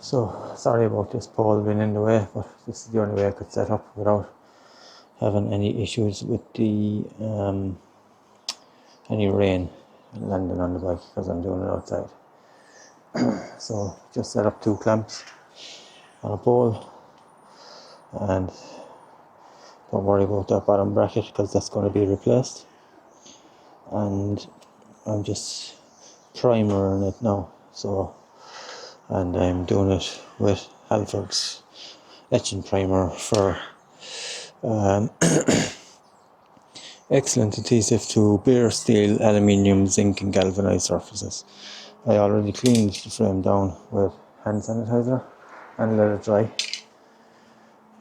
So sorry about this pole being in the way, but this is the only way I could set up without having any issues with the any rain landing on the bike, because I'm doing it outside. So just set up 2 clamps on a pole, and don't worry about that bottom bracket because that's going to be replaced. And I'm just primering it now, and I'm doing it with Halford's etching primer for excellent adhesive to bare steel, aluminium, zinc and galvanized surfaces. I already cleaned the frame down with hand sanitizer and let it dry.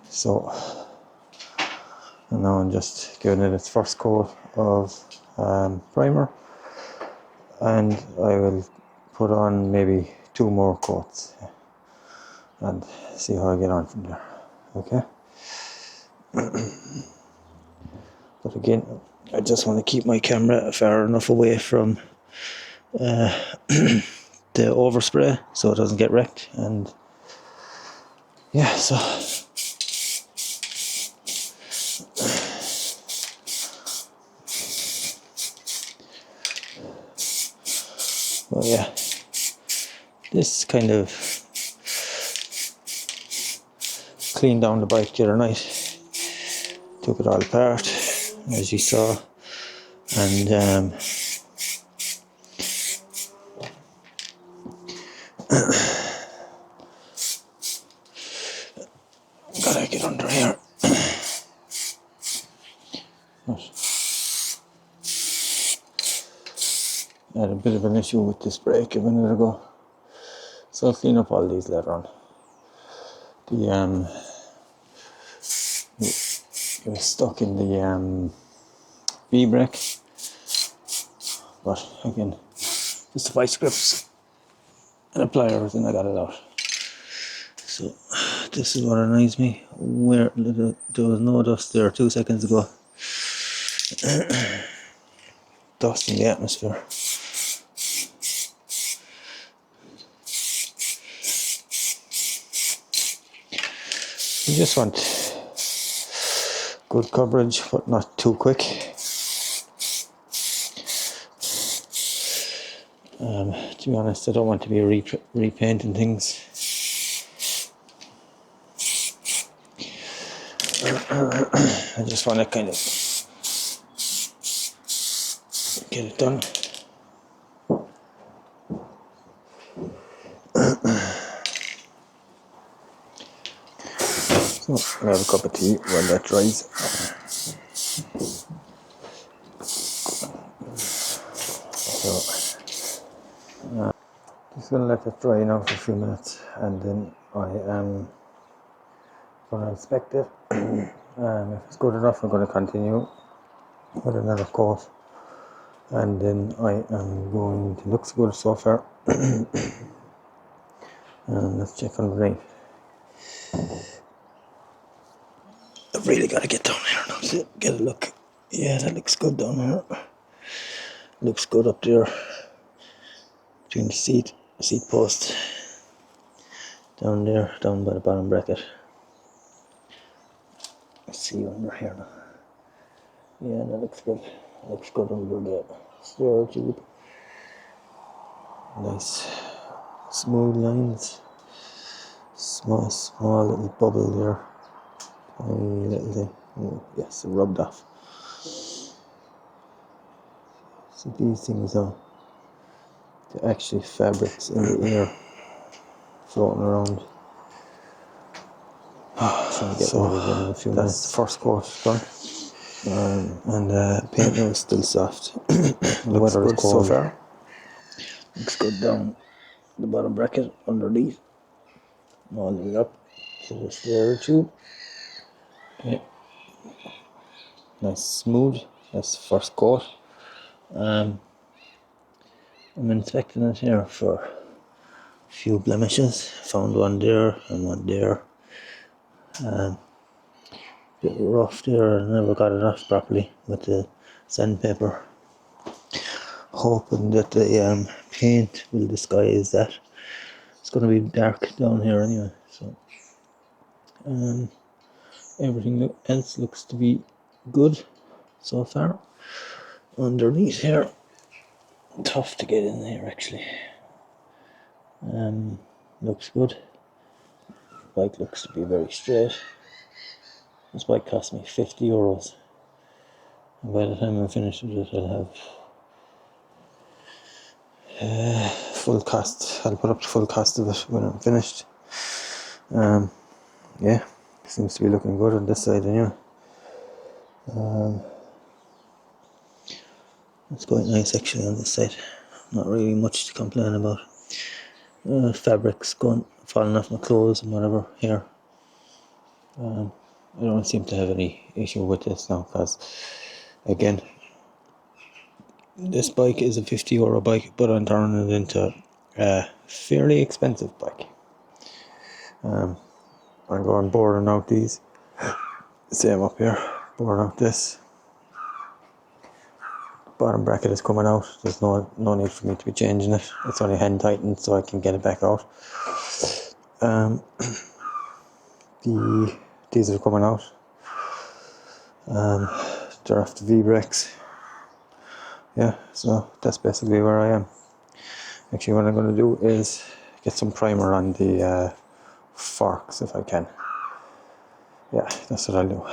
So and now I'm just giving it its first coat of primer, and I will put on maybe 2 more coats and see how I get on from there. Okay. But again, I just want to keep my camera far enough away from the overspray so it doesn't get wrecked. And yeah, so well, yeah, this kind of cleaned down the bike the other night, took it all apart as you saw, and gotta get under here. I had a bit of an issue with this brake a minute ago, so I'll clean up all these later on. It was stuck in the V-brake, but again, just the vice grips and a pliers and I got it out. So this is what annoys me, where there was no dust there 2 seconds ago. Dust in the atmosphere. You just want good coverage, but not too quick. To be honest, I don't want to be repainting things. I just want to kind of get it done. So I'll have a cup of tea while that dries. Just going to let it dry now for a few minutes, and then I am going to inspect it. If it's good enough, I'm going to continue with another coat, and then I am going to, looks good so far. And let's check underneath. I've really got to get down here now to get a look. Yeah, that looks good down here. Looks good up there between the seat post. Down there, down by the bottom bracket. Let's see under here now. Yeah, that looks good. Looks good under the steer tube. Nice smooth lines. Small little bubble there. Tiny little thing. Oh, yes, it rubbed off. So these things are actually fabrics in the air floating around. So that's the first coat done. And paint now is still soft. The weather is cold so far. Looks good down the bottom bracket underneath, all the way up to the steer tube. Okay. Nice smooth. That's the first coat. I'm inspecting it here for a few blemishes. Found one there and one there. Bit rough there. I never got it off properly with the sandpaper. Hoping that the paint will disguise that. It's going to be dark down here anyway, so everything else looks to be good so far. Underneath here, tough to get in there actually. Looks good. Bike looks to be very straight. This bike cost me €50, and by the time I'm finished with it, I'll have full cost. I'll put up the full cost of it when I'm finished. Yeah, seems to be looking good on this side anyway. It's quite nice actually on this side. Not really much to complain about. Fabric's falling off my clothes and whatever here. I don't seem to have any issue with this now, because again, this bike is a €50 bike, but I'm turning it into a fairly expensive bike. I'm going boarding out these. Same up here, boarding out this. Bottom bracket is coming out. There's no need for me to be changing it. It's only hand tightened, so I can get it back out. These are coming out. They're after V-brakes. Yeah, so that's basically where I am. Actually, what I'm going to do is get some primer on the forks if I can. Yeah, that's what I'll do.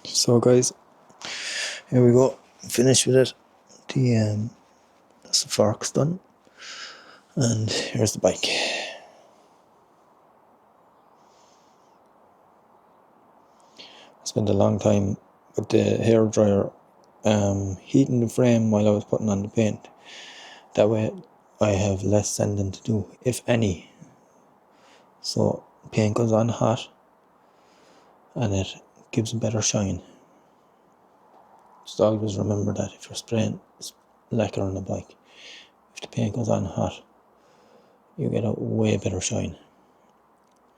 So guys, here we go. Finished with it. That's the forks done, and here's the bike. I spent a long time with the hair dryer heating the frame while I was putting on the paint. That way I have less sanding to do, if any. So paint goes on hot and it gives a better shine. Just always remember that if you're spraying lacquer on a bike, if the paint goes on hot, you get a way better shine.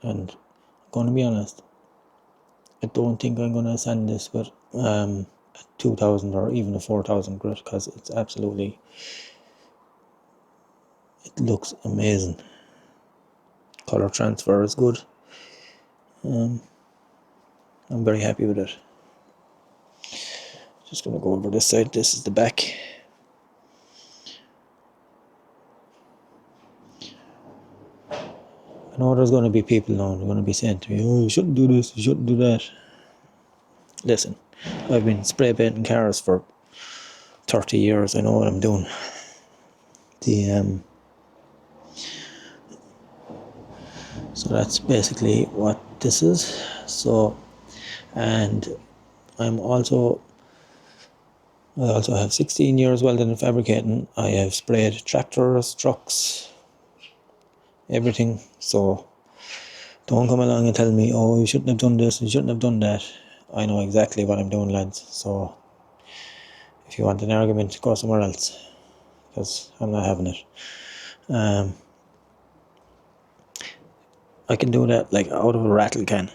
And I'm going to be honest, I don't think I'm going to sand this with a 2000 or even a 4000 grit, because it's absolutely, it looks amazing. Color transfer is good. I'm very happy with it. Just going to go over this side. This is the back. I know there's going to be people now, they're going to be saying to me, oh, you shouldn't do this, you shouldn't do that. Listen, I've been spray painting cars for 30 years, I know what I'm doing. So that's basically what this is. So, and I'm also I also have 16 years welding and fabricating. I have sprayed tractors, trucks, everything. So don't come along and tell me, oh, you shouldn't have done this, you shouldn't have done that. I know exactly what I'm doing, lads. So if you want an argument, go somewhere else, because I'm not having it. I can do that like out of a rattle can.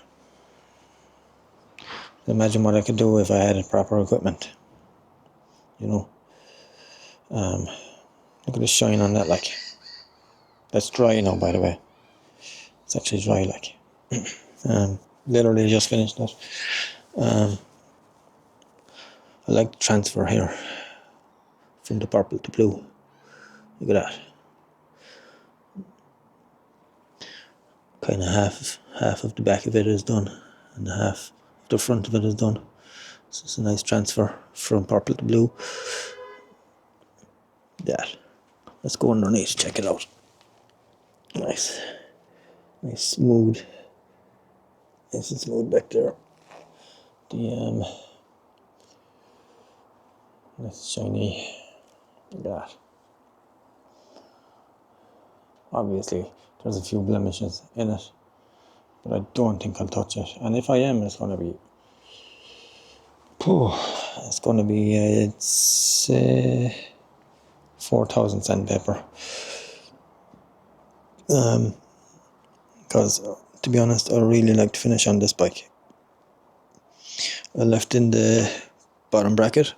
Imagine what I could do if I had proper equipment. You know, look at the shine on that. Like, that's dry now, by the way. It's actually dry. Like, literally just finished it. I like the transfer here from the purple to blue. Look at that. Kind of half of the back of it is done, and half of the front of it is done. So it's a nice transfer from purple to blue. That. Let's go underneath, check it out. Nice smooth. Nice and smooth back there. The nice shiny. Look at that. Obviously, there's a few blemishes in it, but I don't think I'll touch it. And if I am, it's gonna be. It's 4,000 sandpaper. Because to be honest, I really like to finish on this bike. I left in the bottom bracket.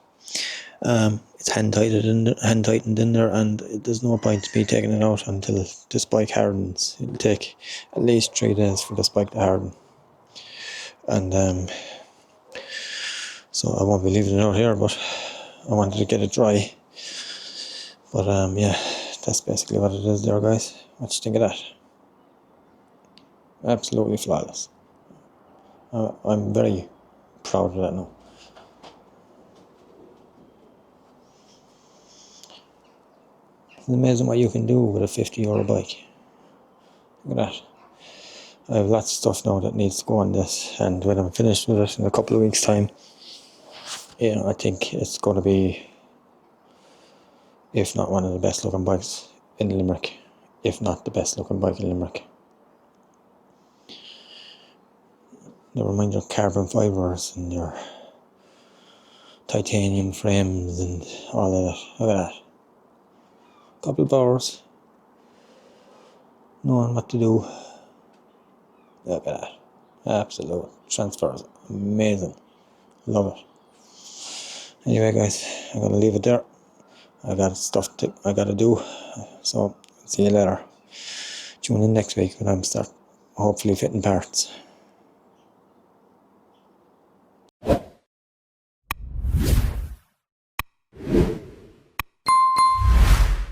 It's hand tightened in there, and there's no point to me taking it out until this bike hardens. It'll take at least 3 days for this bike to harden, and so I won't be leaving it out here. But I wanted to get it dry. But yeah, that's basically what it is there, guys. What do you think of that? Absolutely flawless. I'm very proud of that now. It's amazing what you can do with a €50 bike. Look at that. I have lots of stuff now that needs to go on this, and when I'm finished with it in a couple of weeks' time, I think it's going to be, if not one of the best looking bikes in Limerick, if not the best looking bike in Limerick. Never mind your carbon fibres and your titanium frames and all of that. Look at that. Couple of hours, knowing what to do. Look at that. Absolute transfers. Amazing. Love it. Anyway, guys, I'm going to leave it there. I got stuff I got to do. So, see you later. Tune in next week when I'm hopefully fitting parts.